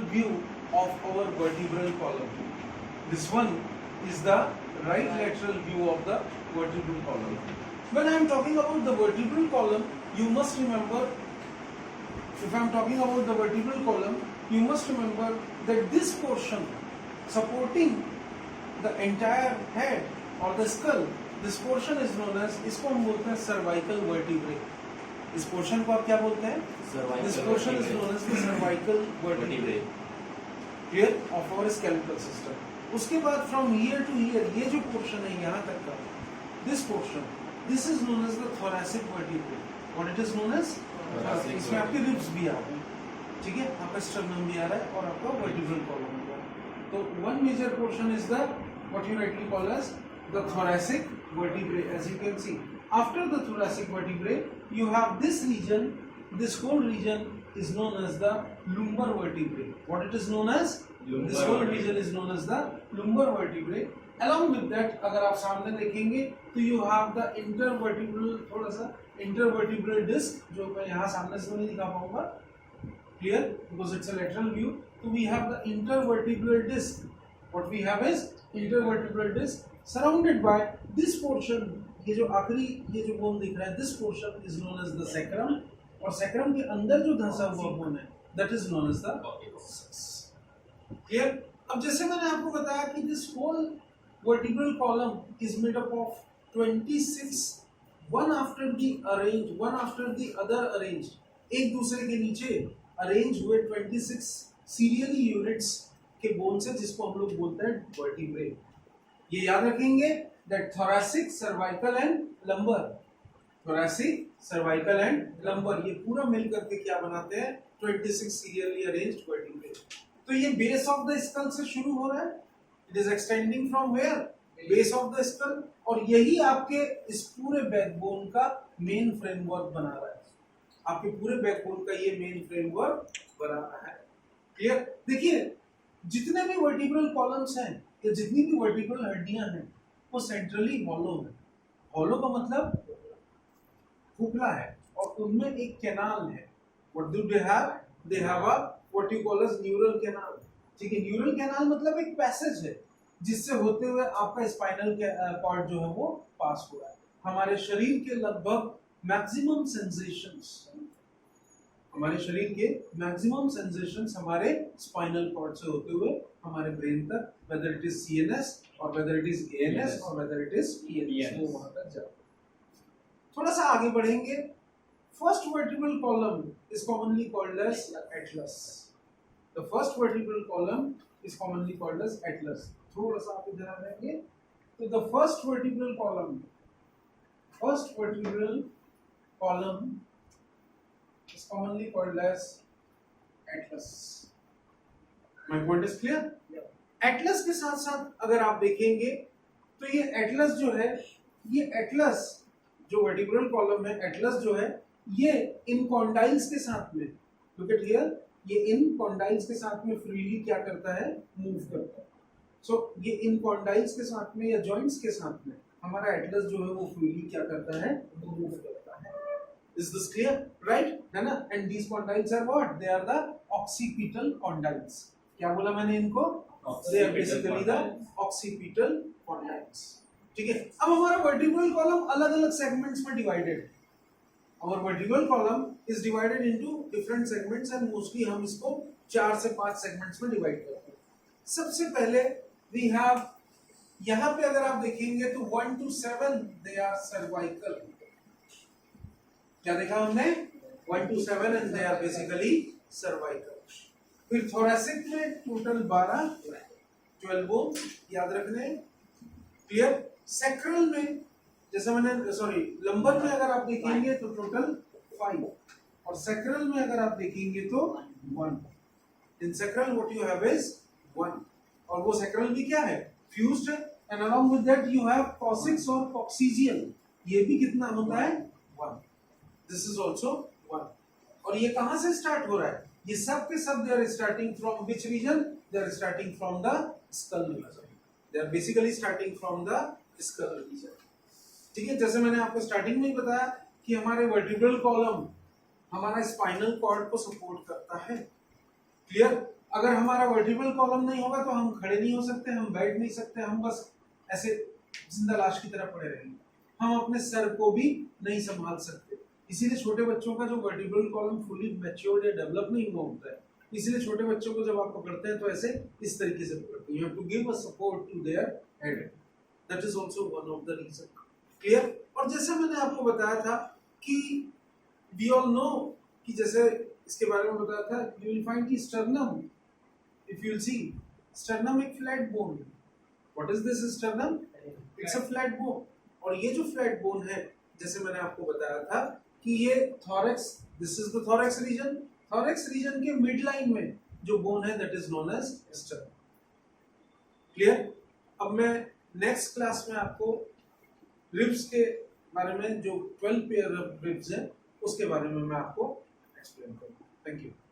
view of our vertebral column. This one is the right lateral view of the vertebral column. When I am talking about the vertebral column, you must remember, if I am talking about the vertebral column, you must remember that this portion supporting the entire head or the skull, this portion is known as, इसको हम बोलते हैं cervical vertebrae. इस portion को आप क्या बोलते हैं? This portion is known as the cervical vertebrae. Clear? Of our skeletal system. उसके बाद from here to here, ये जो portion है यहाँ तक का, this portion, this is known as the thoracic vertebrae. What it is known as? इसमें आपके ribs भी आ रहे हैं, ठीक है? आपका sternum भी आ रहा है और आपका vertebral column भी आ रहा है. तो one major portion is the what you rightly call as the thoracic vertebrae. As you can see, after the thoracic vertebrae, you have this region. This whole region is known as the lumbar vertebrae. What it is known as? This whole region is known as the lumbar vertebrae. Along with that, अगर आप सामने देखेंगे तो you have the intervertebral, थोड़ा सा intervertebral disc, जो मैं यहाँ सामने से नहीं दिखा पाऊंगा. Clear? Because it's a lateral view. So we have the intervertebral disc. What we have is intervertebral disc surrounded by this portion. ये जो आखिरी ये जो बोन दिख रहा है, this portion is known as the sacrum, और sacrum के अंदर जो धंसा हुआ बोन है, that is known as the coccyx. Clear? अब जैसे मैंने आपको बताया कि this whole vertebral column is made up of 26 one after the arranged, one after the other arranged, एक दूसरे के नीचे arrange हुए 26 serially units के बोन से, जिसको हम लोग बोलते हैं vertebrae. ये याद रखेंगे that thoracic, cervical and lumbar, thoracic, cervical and lumbar, ये पूरा मिल करके क्या बनाते हैं? 26 serially arranged vertebrae. तो ये base of the skull से शुरू हो रहा है. It is extending from where? Base of the skull, और यही आपके इस पूरे बैकबोन का मेन फ्रेमवर्क बना रहा है. आपके पूरे बैकबोन का ये मेन फ्रेमवर्क बना रहा है. क्लियर? देखिए, जितने भी वर्टिब्रल कॉलम्स हैं या जितनी भी वर्टिब्रल हड्डियां हैं, वो सेंट्रली हॉलो है. हॉलो का मतलब खोखला है, और उनमें एक कैनाल है. What do they have? They have a what you call as neural canal. ठीक है, न्यूरल कैनाल मतलब एक पैसेज है जिससे होते हुए आपका स्पाइनल कॉर्ड जो है वो पास हो रहा है. हमारे शरीर के लगभग मैक्सिमम सेंसेशंस, हमारे शरीर के मैक्सिमम सेंसेशंस हमारे स्पाइनल कॉर्ड से होते हुए हमारे ब्रेन तक, whether it is CNS or whether it is ANS or whether it is PNS, वो वहां तक जाते हैं. थोड़ा सा आगे बढ़ेंगे. First vertebral column is commonly called as atlas. The first vertebral column is commonly called as atlas. थोड़ा सा आप इधर आ जाएंगे तो the first vertebral column is commonly called as atlas. My point is clear? Yeah. Atlas के साथ साथ अगर आप देखेंगे तो ये atlas जो है, ये atlas जो vertebral column है, atlas जो है, ये इन condyles के साथ में, look at here, ये इन condyles के साथ में freely क्या करता है? Move करता है. So ये इन condyles के साथ में या joints के साथ में हमारा atlas जो है वो freely क्या करता है? Move करता है. Is this clear? Right? है ना? And these condyles are what? They are the occipital condyles. क्या बोला मैंने इनको? They are basically the occipital condyles. ठीक है? अब हमारा vertebral column अलग-अलग segments में divided. Our vertebral column is divided into different segments and mostly हम इसको 4 से 5 segments में divide करते हैं. सबसे पहले we have, यहाँ पे अगर आप देखेंगे तो 1 to 7 they are cervical. क्या देखा हमने? 1 to 7 and they are basically cervical. फिर thoracic में टोटल 12 बोन याद रखने. क्लियर? sacral में जैसे मैंने lumbar में अगर आप देखेंगे तो टोटल 5, और sacral में अगर आप देखेंगे तो 1. In sacral what you have is 1, और वो sacral भी क्या है? Fused है, and along with that you have coccyx और coccygeal. ये भी कितना होता है? 1. This is also 1. और ये कहाँ से स्टार्ट हो रहा है? ये सब के सब they are starting from which region? They are starting from the skull region. They are basically starting from the skull region. ठीक है, जैसे मैंने आपको स्टार्टिंग में ही बताया कि हमारे वर्टिब्रल कॉलम हमारा स्पाइनल कॉर्ड को सपोर्ट करता है. क्लियर? अगर हमारा वर्टिब्रल कॉलम नहीं होगा तो हम खड़े नहीं हो सकते, हम बैठ नहीं सकते, हम बस ऐसे जिंदा लाश की तरह पड़े रहेंगे, हम अपने सर को भी नहीं संभाल सकते। इसीलिए छोटे बच्चों का जो वर्टिब्रल कॉलम फुली मैच्योर्ड या डेवलप नहीं हुआ होता है, इसलिए छोटे बच्चों को जब आप पकड़ते हैं तो ऐसे इस तरीके से पकड़ते हैं। You have to give a support to their head, that is also one of the reason. Clear? और जैसे मैंने आपको बताया था कि वी ऑल नो कि जैसे इसके बारे में बताया था, यू विल फाइंड कि sternum, if you'll see, sternum एक flat bone है। What is this sternum? It's a flat bone। और ये जो flat bone है, जैसे मैंने आपको बताया था कि ये thorax, this is the thorax region, thorax region के mid line में जो bone है that is known as sternum। Clear? अब मैं next class में आपको ribs के बारे में, जो 12 pair of ribs है उसके बारे में मैं आपको explain करूँगा। Thank you।